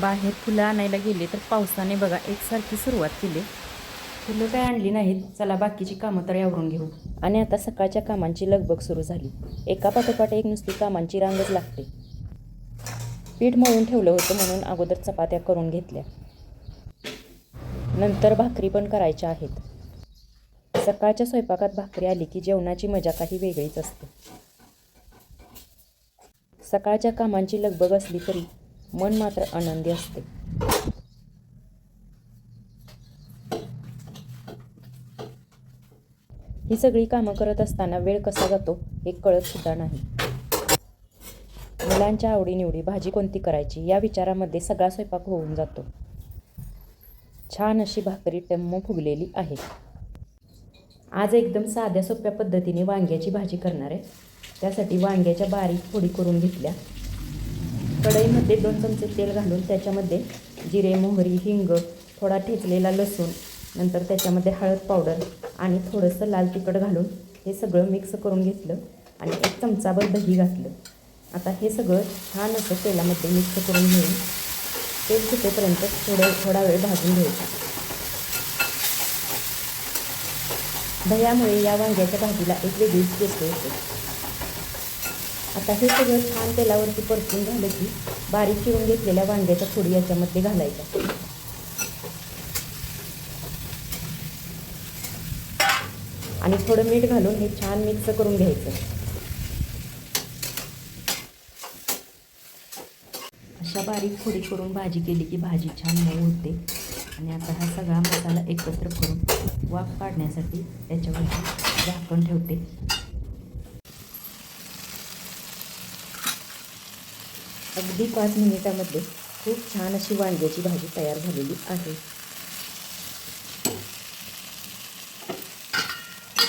बाहेर फुलं आणायला गेले तर पावसाने बघा एकसारखी सुरुवात केली. फुलं काय आणली नाहीत. चला बाकीची कामं तर आवरून घेऊ. आणि आता सकाळच्या कामांची लगबग सुरू झाली. एका पाठोपाठ एक नुसती कामांची रांगच लागते. पीठ मळून ठेवलं होतं म्हणून अगोदर चपात्या करून घेतल्या. नंतर भाकरी पण करायच्या आहेत. सकाळच्या स्वयंपाकात भाकरी आली की जेवणाची मजा काही वेगळीच असते. सकाळच्या कामांची लगबग असली तरी मन मात्र आनंदी असते. ही सगळी कामं करत असताना वेळ कसा जातो हे कळत सुद्धा नाही. मुलांच्या आवडीनिवडी, भाजी कोणती करायची या विचारामध्ये सगळा स्वयंपाक होऊन जातो. छान अशी भाकरी टम्म फुगलेली आहे. आज एकदम साध्या सोप्या पद्धतीने वांग्याची भाजी करणार आहे. त्यासाठी वांग्याच्या बारीक फोडी करून घेतल्या. कढईमध्ये 2 चमचे तेल घालून त्याच्यामध्ये जिरे, मोहरी, हिंग, थोडा ठेचलेला लसूण, नंतर त्याच्यामध्ये हळद पावडर आणि थोडंसं लाल तिखट घालून हे सगळं मिक्स करून घेतलं आणि 1 चमचाभर दही घातलं. आता हे सगळं छान असं तेलामध्ये मिक्स करून घेऊन तेल सुटेपर्यंत थोडा वेळ भाजून घ्यायचा. दह्यामुळे या वांग्याच्या भाजीला एक वेगळीच टेस्ट येते. आता हे सगळं छान तेलावरती परतून झालं की बारीक चिरून घेतलेल्या वांग्याच्या फोडी याच्यामध्ये घालायच्या आणि थोडं मीठ घालून हे छान मिक्स करून घ्यायचं. अशा बारीक फोडी करून भाजी केली की भाजी छान मऊ होते. आणि आता हा सगळा मसाला एकत्र करून वाफ काढण्यासाठी त्याच्यावरती झाकण ठेवते. अगदी 5 मिनिटामध्ये खूप छान अशी वांग्याची भाजी तयार झालेली आहे.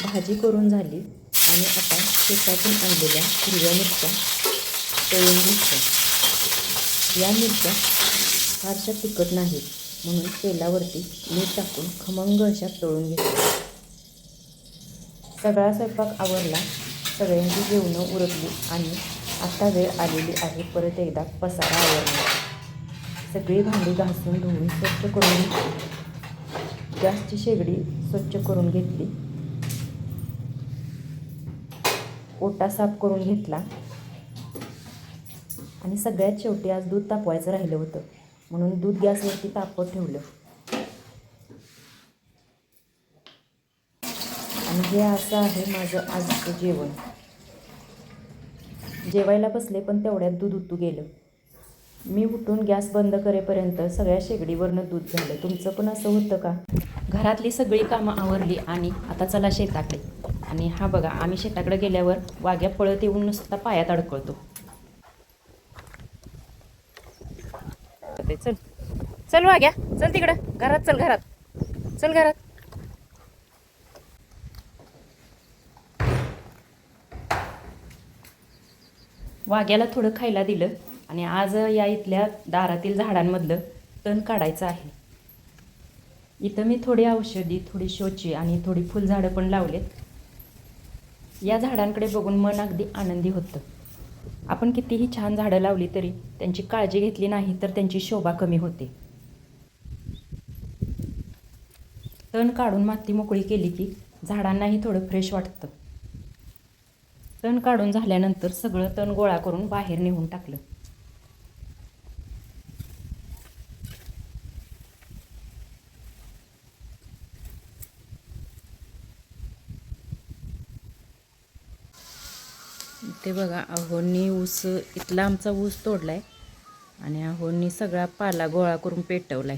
भाजी करून झाली आणि आता शेतातून आणलेल्या हिरव्या मिरच्या तळून घेतल्या. या मिरच्या फारशा तिखट नाहीत म्हणून तेलावरती मीठ टाकून खमंग अशा तळून घेतल्या. सगळा स्वयंपाक आवरला. सगळ्यांची जेवणं उरकली आणि आता वेळ आलेली आहे परत एकदा पसारा आवरण्याची. सगळी भांडी घासून धुवून स्वच्छ करून घेतली. गॅसची शेगडी स्वच्छ करून घेतली. ओटा साफ करून घेतला आणि सगळ्यात शेवटी आज दूध तापवायचं राहिलं होतं म्हणून दूध गॅसवरती तापवत ठेवलं. आणि हे असं आहे माझं आजचं जेवण. जेवायला बसले पण तेवढ्यात दूध उतू गेलं. मी उठून गॅस बंद करेपर्यंत सगळ्या शेगडीवरनं दूध झालं. तुमचं पण असं होतं का? घरातली सगळी कामं आवरली आणि आता चला शेताकडे. आणि हा बघा, आम्ही शेताकडे गेल्यावर वाघ्या पळत येऊन नुसता पायात अडकळतो. चल चल वाघ्या, चल तिकडं घरात, चल घरात, चल घरात. वाघ्याला थोडं खायला दिलं आणि आज या इथल्या दारातील झाडांमधलं तण काढायचं आहे. इथं मी थोडी औषधी, थोडी शोची आणि थोडी फुलझाडं पण लावलेत. या झाडांकडे बघून मन अगदी आनंदी होतं. आपण कितीही छान झाडं लावली तरी त्यांची काळजी घेतली नाही तर त्यांची शोभा कमी होते. तण काढून माती मोकळी केली की झाडांनाही थोडं फ्रेश वाटतं. तण काढून झाल्यानंतर सगळं तण गोळा करून बाहेर नेऊन टाकलं. ते बघा, अहोंनी ऊस, इथला आमचा ऊस तोडलाय आणि अहोंनी सगळा पाला गोळा करून पेटवलाय.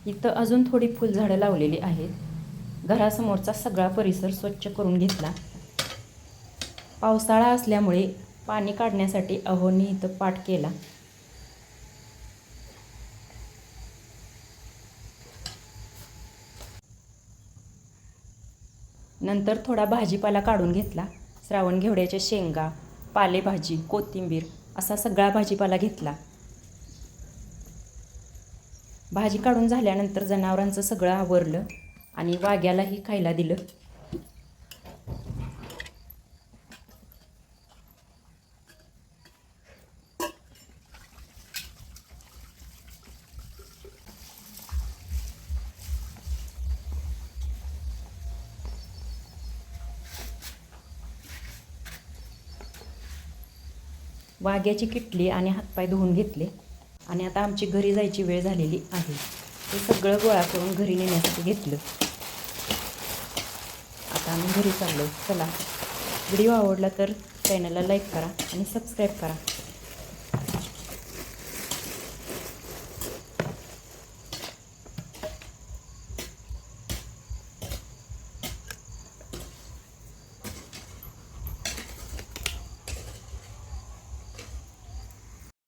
इथं अजून थोडी फुलझाडं लावलेली आहेत. घरासमोरचा सगळा परिसर स्वच्छ करून घेतला. पावसाळा असल्यामुळे पाणी काढण्यासाठी अहोंनी इथं पाट केला. नंतर थोडा भाजीपाला काढून घेतला. श्रावण घेवड्याच्या शेंगा, पालेभाजी, कोथिंबीर असा सगळा भाजीपाला घेतला. भाजी काढून झाल्यानंतर जनावरांचं सगळं आवरलं आणि वाघ्यालाही खायला दिलं. वाग्याची किटली आणि हातपाय धुवून घेतले आणि आता आमची घरी जायची वेळ झालेली आहे. हे सगळं गोळा करून घरी नेण्यासाठी घेतलं. आता आम्ही घरी चाललो. चला, व्हिडिओ आवडला तर चॅनलला लाईक करा आणि सबस्क्राईब करा.